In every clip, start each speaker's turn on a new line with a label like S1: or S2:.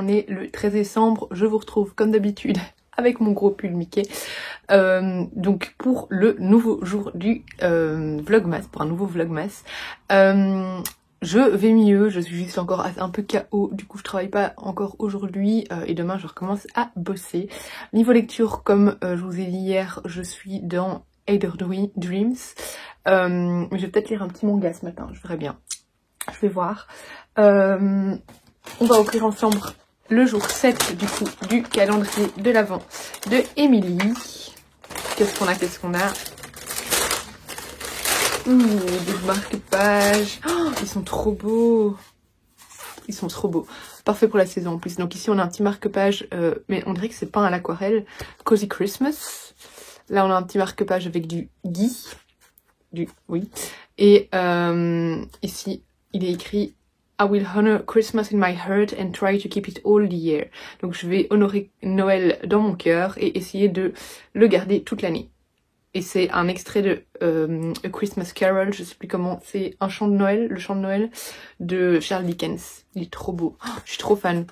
S1: on est le 13 décembre, je vous retrouve comme d'habitude avec mon gros pull Mickey. Donc pour le nouveau jour du Vlogmas, pour un nouveau Vlogmas. Je vais mieux, je suis juste encore un peu KO, du coup je travaille pas encore aujourd'hui et demain je recommence à bosser. Niveau lecture, comme je vous ai dit hier, je suis dans Either Dreams. Je vais peut-être lire un petit manga ce matin, je verrai bien. Je vais voir. On va ouvrir ensemble le jour 7 du coup du calendrier de l'Avent de Émilie. Qu'est-ce qu'on a des marque-pages. Oh, ils sont trop beaux. Ils sont trop beaux. Parfait pour la saison en plus. Donc ici on a un petit marque-page, mais on dirait que c'est peint à l'aquarelle. Cozy Christmas. Là on a un petit marque-page avec du gui. Oui. Et ici il est écrit I will honor Christmas in my heart and try to keep it all the year. Donc je vais honorer Noël dans mon cœur et essayer de le garder toute l'année. Et c'est un extrait de A Christmas Carol, je sais plus comment, c'est un chant de Noël, le chant de Noël de Charles Dickens. Il est trop beau, oh, je suis trop fan,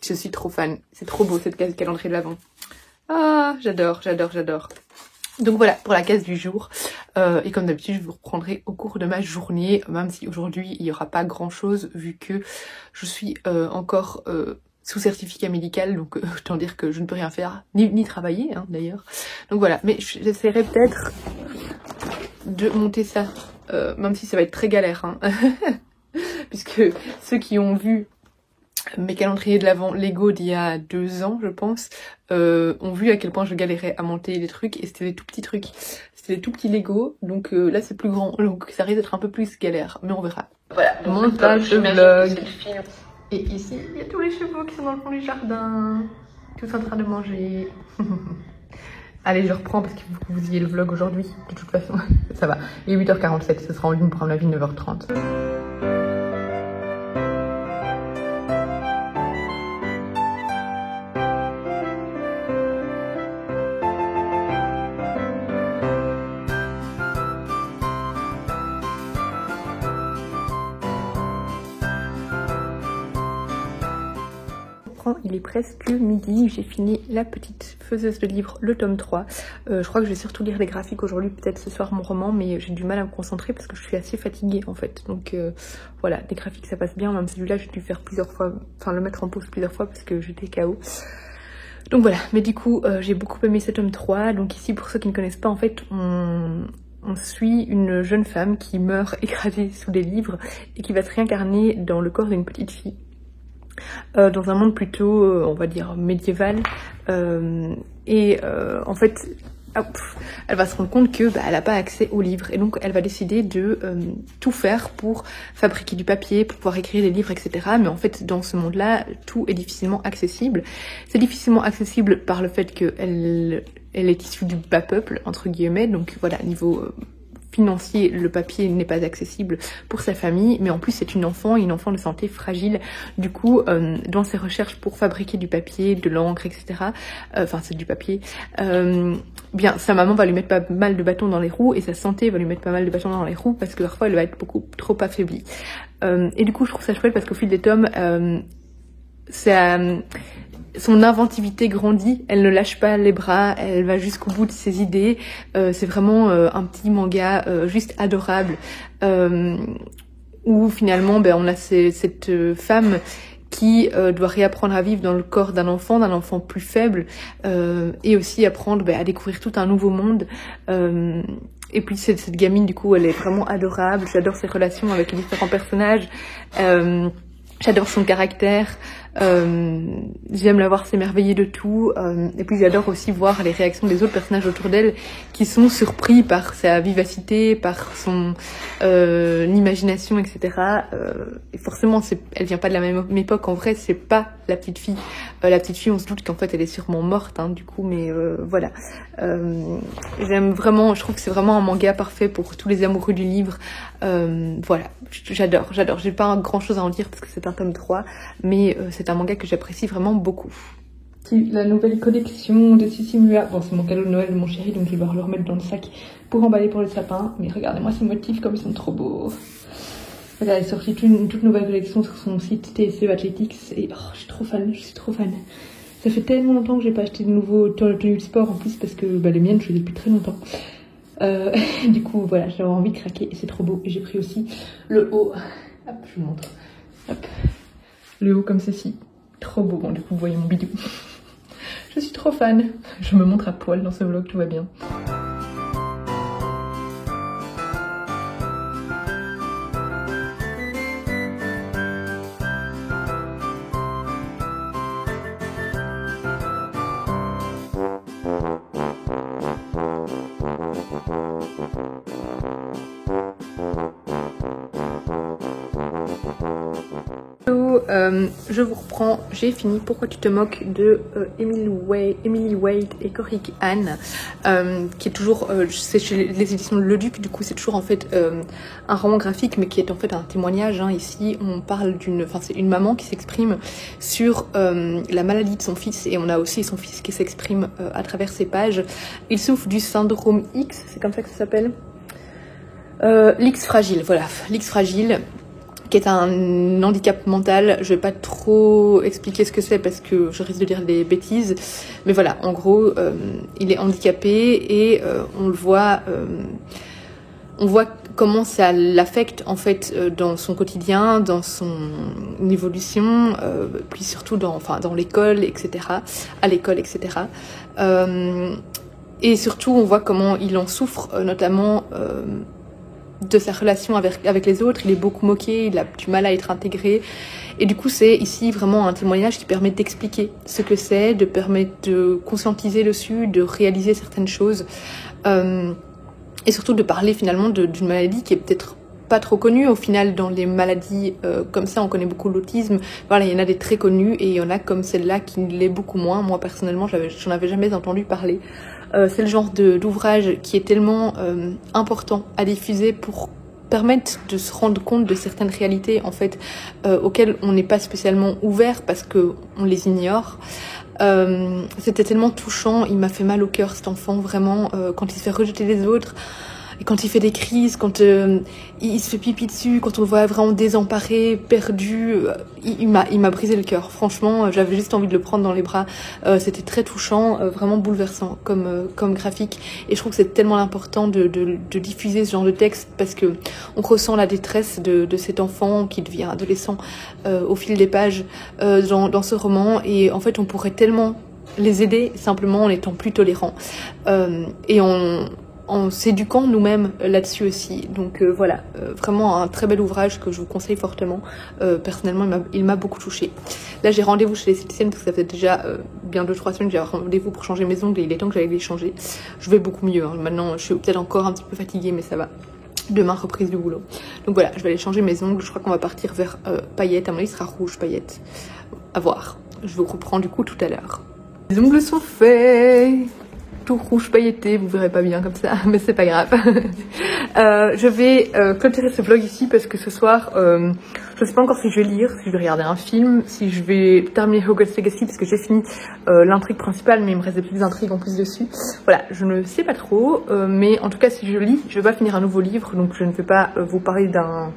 S1: je suis trop fan, c'est trop beau cette case calendrier de l'Avent. Ah, j'adore. Donc voilà pour la case du jour, et comme d'habitude je vous reprendrai au cours de ma journée, même si aujourd'hui il n'y aura pas grand chose vu que je suis encore sous certificat médical, donc autant dire que je ne peux rien faire, ni travailler hein, d'ailleurs. Donc voilà, mais j'essaierai peut-être de monter ça, même si ça va être très galère, hein. Puisque ceux qui ont vu mes calendriers de l'Avent Lego d'il y a 2 ans, je pense, ont vu à quel point je galérais à monter les trucs, et c'était des tout petits trucs, c'était des tout petits Lego, donc là c'est plus grand, donc ça risque d'être un peu plus galère, mais on verra. Voilà, montage de vlog. Et ici, il y a tous les chevaux qui sont dans le fond du jardin, tous en train de manger. Allez, je reprends parce qu'il faut que vous ayez le vlog aujourd'hui, de toute façon, ça va. Il est 8h47, ce sera en ligne pour un avis 9h30. Il est presque midi, j'ai fini la petite faiseuse de livres, le tome 3. Je crois que je vais surtout lire les graphiques aujourd'hui, peut-être ce soir mon roman, mais j'ai du mal à me concentrer parce que je suis assez fatiguée en fait. Donc voilà, les graphiques ça passe bien, même celui-là j'ai dû faire plusieurs fois, enfin le mettre en pause plusieurs fois parce que j'étais KO. Donc voilà, mais du coup j'ai beaucoup aimé ce tome 3. Donc ici pour ceux qui ne connaissent pas, en fait on suit une jeune femme qui meurt écrasée sous des livres et qui va se réincarner dans le corps d'une petite fille. Dans un monde plutôt, on va dire, médiéval. En fait, elle va se rendre compte que elle n'a pas accès aux livres. Et donc, elle va décider de tout faire pour fabriquer du papier, pour pouvoir écrire des livres, etc. Mais en fait, dans ce monde-là, tout est difficilement accessible. C'est difficilement accessible par le fait qu'elle est issue du bas peuple, entre guillemets. Donc voilà, niveau financier, le papier n'est pas accessible pour sa famille, mais en plus c'est une enfant de santé fragile. Du coup, dans ses recherches pour fabriquer du papier, de l'encre, etc., enfin c'est du papier, bien sa maman va lui mettre pas mal de bâtons dans les roues et sa santé va lui mettre pas mal de bâtons dans les roues parce que parfois elle va être beaucoup trop affaiblie. Et du coup je trouve ça chouette parce qu'au fil des tomes, son inventivité grandit, elle ne lâche pas les bras, elle va jusqu'au bout de ses idées. C'est vraiment un petit manga juste adorable où finalement on a cette femme qui doit réapprendre à vivre dans le corps d'un enfant plus faible, et aussi apprendre à découvrir tout un nouveau monde. Et puis cette gamine, du coup, elle est vraiment adorable. J'adore ses relations avec les différents personnages. J'adore son caractère. J'aime la voir s'émerveiller de tout, et puis j'adore aussi voir les réactions des autres personnages autour d'elle qui sont surpris par sa vivacité, par son imagination, etc. Et forcément elle vient pas de la même époque, en vrai c'est pas la petite fille. La petite fille, on se doute qu'en fait elle est sûrement morte, hein, du coup, mais voilà. J'aime vraiment, je trouve que c'est vraiment un manga parfait pour tous les amoureux du livre. Voilà, j'adore. J'ai pas grand chose à en dire parce que c'est un tome 3, mais c'est un manga que j'apprécie vraiment beaucoup. La nouvelle collection de Sissimua. Bon, c'est mon cadeau de Noël de mon chéri, donc je vais devoir le remettre dans le sac pour emballer pour le sapin. Mais regardez-moi ces motifs comme ils sont trop beaux. Voilà, elle a sorti une toute nouvelle collection sur son site TSE Athletics et oh, je suis trop fan. Ça fait tellement longtemps que j'ai pas acheté de nouveaux tenues de sport en plus parce que les miennes je les ai depuis très longtemps. Du coup voilà, j'avais envie de craquer et c'est trop beau. Et j'ai pris aussi le haut, hop je vous montre, hop, le haut comme ceci, trop beau. Bon du coup vous voyez mon bidou. Je suis trop fan, je me montre à poil dans ce vlog, tout va bien. Je vous reprends, j'ai fini Pourquoi tu te moques de Emily Wade et Corik Anne, qui est toujours, c'est chez les éditions de Le Duc, du coup c'est toujours en fait un roman graphique mais qui est en fait un témoignage. Ici on parle c'est une maman qui s'exprime sur la maladie de son fils et on a aussi son fils qui s'exprime à travers ses pages. Il souffre du syndrome X, c'est comme ça que ça s'appelle, l'X fragile, voilà, l'X fragile, qui est un handicap mental. Je vais pas trop expliquer ce que c'est parce que je risque de dire des bêtises, mais voilà, en gros il est handicapé et on voit comment ça l'affecte en fait dans son quotidien, dans son évolution, puis surtout dans l'école, etc., à l'école, etc. Et surtout on voit comment il en souffre, notamment de sa relation avec les autres. Il est beaucoup moqué, il a du mal à être intégré et du coup c'est ici vraiment un témoignage qui permet d'expliquer ce que c'est, de permettre de conscientiser dessus, de réaliser certaines choses et surtout de parler finalement d'une maladie qui est peut-être pas trop connue au final. Dans les maladies comme ça on connaît beaucoup l'autisme, voilà, il y en a des très connues et il y en a comme celle-là qui l'est beaucoup moins. Moi personnellement j'en avais jamais entendu parler. C'est le genre d'ouvrage qui est tellement important à diffuser pour permettre de se rendre compte de certaines réalités en fait auxquelles on n'est pas spécialement ouvert parce que on les ignore. C'était tellement touchant, il m'a fait mal au cœur cet enfant vraiment, quand il se fait rejeter des autres. Et quand il fait des crises, quand il se fait pipi dessus, quand on le voit vraiment désemparé, perdu, il m'a brisé le cœur. Franchement, j'avais juste envie de le prendre dans les bras. C'était très touchant, vraiment bouleversant comme graphique. Et je trouve que c'est tellement important de diffuser ce genre de texte parce que on ressent la détresse de cet enfant qui devient adolescent au fil des pages dans ce roman. Et en fait, on pourrait tellement les aider simplement en étant plus tolérants et en s'éduquant nous-mêmes là-dessus aussi. Donc voilà, vraiment un très bel ouvrage que je vous conseille fortement. Personnellement, il m'a beaucoup touchée. Là, j'ai rendez-vous chez l'esthéticienne parce que ça fait déjà bien 2-3 semaines que j'ai rendez-vous pour changer mes ongles et il est temps que j'aille les changer. Je vais beaucoup mieux. Maintenant, je suis peut-être encore un petit peu fatiguée, mais ça va. Demain, reprise du boulot. Donc voilà, je vais aller changer mes ongles. Je crois qu'on va partir vers paillettes. À mon avis, il sera rouge paillettes. À voir. Je vous reprends du coup tout à l'heure. Les ongles sont faits. Tout rouge pailleté, vous verrez pas bien comme ça, mais c'est pas grave. Je vais clôturer ce vlog ici parce que ce soir, je sais pas encore si je vais lire, si je vais regarder un film, si je vais terminer Hogwarts Legacy parce que j'ai fini l'intrigue principale, mais il me reste des petites intrigues en plus dessus. Voilà, je ne sais pas trop, mais en tout cas si je lis, je vais pas finir un nouveau livre, donc je ne vais pas vous parler d'un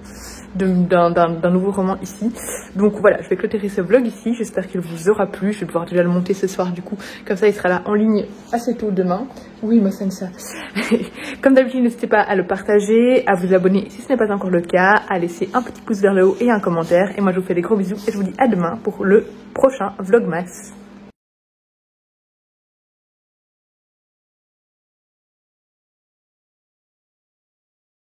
S1: nouveau roman ici. Donc voilà, je vais clôturer ce vlog ici, j'espère qu'il vous aura plu. Je vais devoir déjà le monter ce soir du coup, comme ça il sera là en ligne assez tôt demain. Oui, moi ça me ça. Comme d'habitude, n'hésitez pas à le partager, à vous abonner si ce n'est pas encore le cas, à laisser un petit pouce vers le haut et un commentaire. Et moi je vous fais des gros bisous et je vous dis à demain pour le prochain Vlogmas.